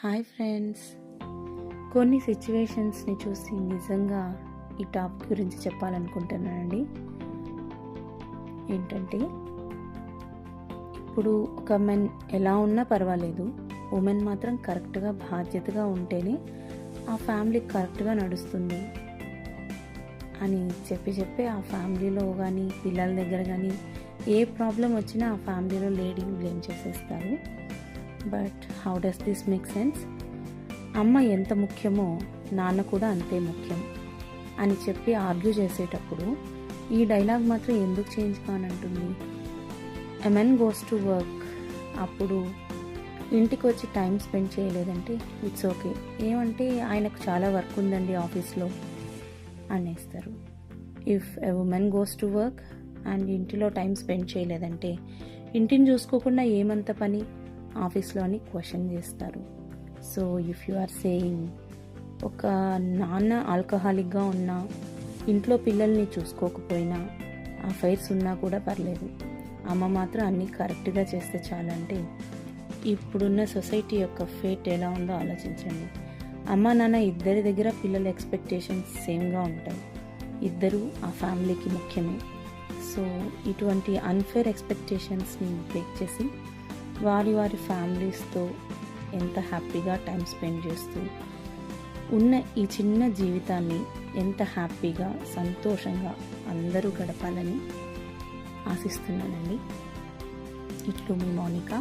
Hi friends, కొన్ని సిచ్యువేషన్స్ని చూసి నిజంగా ఈ టాపిక్ గురించి చెప్పాలనుకుంటున్నానండి. ఏంటంటే, ఇప్పుడు ఒక మెన్ ఎలా ఉన్నా పర్వాలేదు, ఉమెన్ మాత్రం కరెక్ట్గా బాధ్యతగా ఉంటేనే ఆ ఫ్యామిలీ కరెక్ట్గా నడుస్తుంది అని చెప్పి ఆ ఫ్యామిలీలో కానీ పిల్లల దగ్గర కానీ ఏ ప్రాబ్లం వచ్చినా ఆ ఫ్యామిలీలో లేడీని బ్లేమ్ చేసేస్తారు. But how does this make sense? అమ్మ ఎంత ముఖ్యమో నాన్న కూడా అంతే ముఖ్యం అని చెప్పి ఆర్గ్యూ చేసేటప్పుడు ఈ డైలాగ్ మాత్రం ఎందుకు చేంజ్ కానంటుంది? A men goes to work, అప్పుడు ఇంటికి వచ్చి టైం స్పెండ్ చేయలేదంటే ఇట్స్ ఓకే, ఏమంటే ఆయనకు చాలా వర్క్ ఉందండి ఆఫీస్లో అనేస్తారు. If a women goes to work and ఇంటిలో టైం స్పెండ్ చేయలేదంటే ఇంటిని చూసుకోకుండా ఏమంత పని ఆఫీస్లో అని క్వశ్చన్ చేస్తారు. So if you are saying ఒక నాన్న ఆల్కహాలిక్గా ఉన్నా, ఇంట్లో పిల్లల్ని చూసుకోకపోయినా, అఫైర్స్ ఉన్నా కూడా పర్లేదు, అమ్మ మాత్రం అన్నీ కరెక్ట్గా చేస్తే చాలంటే ఇప్పుడున్న సొసైటీ యొక్క ఫేట్ ఎలా ఉందో ఆలోచించండి. అమ్మ నాన్న ఇద్దరి దగ్గర పిల్లల ఎక్స్పెక్టేషన్స్ సేమ్గా ఉంటాయి, ఇద్దరు ఆ ఫ్యామిలీకి ముఖ్యమే. సో ఇటువంటి అన్ఫేర్ ఎక్స్పెక్టేషన్స్ని బ్రేక్ చేసి వారి ఫ్యామిలీస్తో ఎంత హ్యాపీగా టైం స్పెండ్ చేస్తూ ఉన్న ఈ చిన్న జీవితాన్ని ఎంత హ్యాపీగా సంతోషంగా అందరూ గడపాలని ఆశిస్తున్నానండి. ఇట్లు మీ మౌనిక.